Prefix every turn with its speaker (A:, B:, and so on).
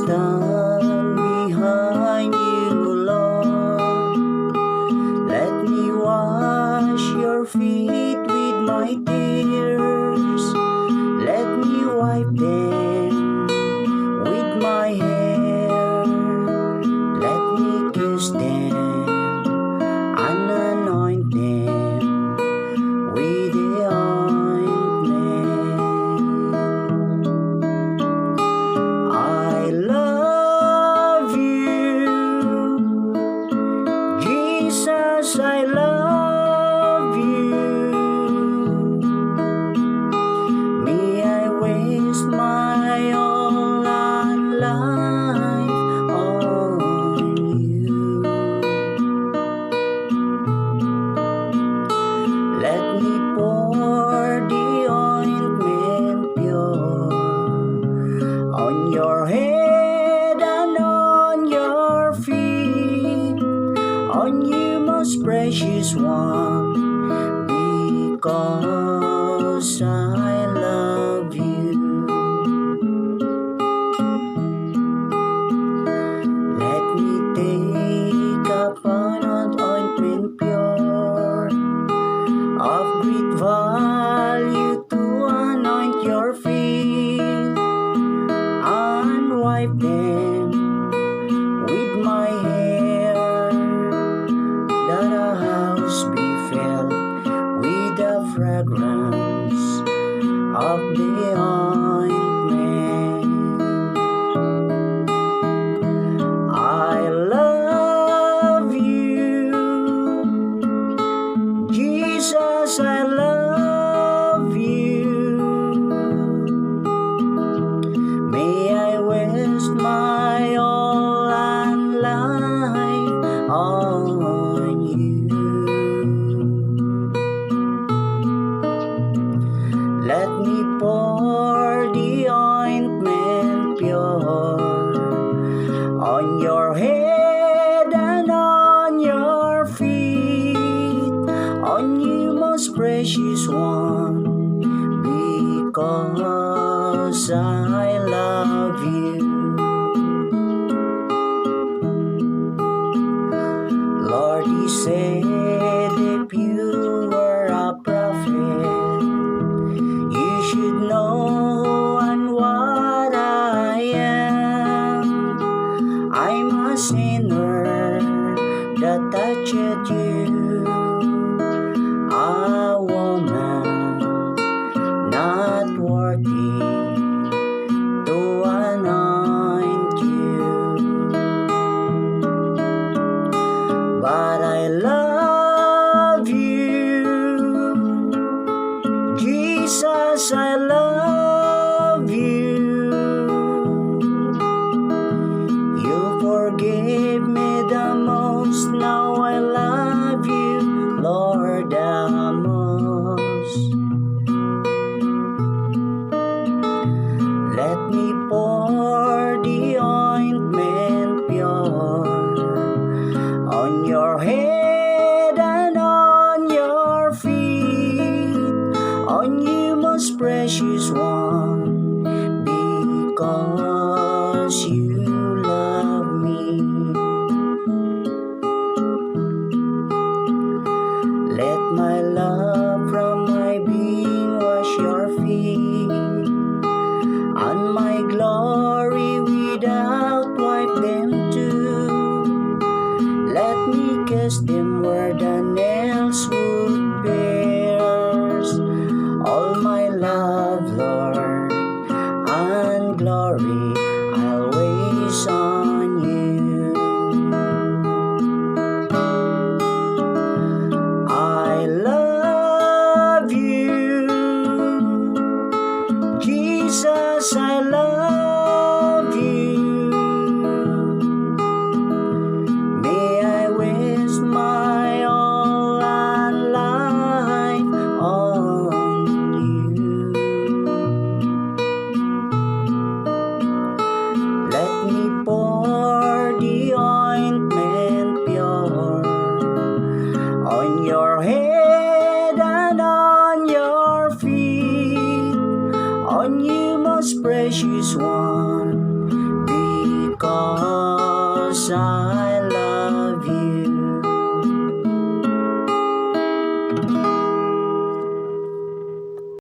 A: stand behind you, Lord. Let me wash your feet with my tears. Let me wipe them with my hair. Let me kiss them and anoint them with the ointment. I love you, Jesus, I love you. May I waste my whole life on you. Let me pour the ointment pure on your head and on your feet, on you, most precious one, because I love you. Let me take upon an ointment pure of great value to anoint your feet and wipe them with my hair, that a house be filled with the fragrance of the ointment. I love you, Jesus, I love you. May I waste my whole life on you. Let me pour the ointment pure on your head and on your feet, on you, most precious one, because I love you. Lord, you said if you were a prophet, you should know and what I am. I'm a sinner that touched you, a woman not worthy to anoint you. But I love you, Jesus, I love you. You forgave me the most, now I love you, Lord, the most. Let me pour the ointment pure on your head and on your feet, on you, most precious one, because you love me. Let my love from my being wash your feet, and my glory without wipe them too. Let me kiss them where the nails would pierce. All my love, Lord, and glory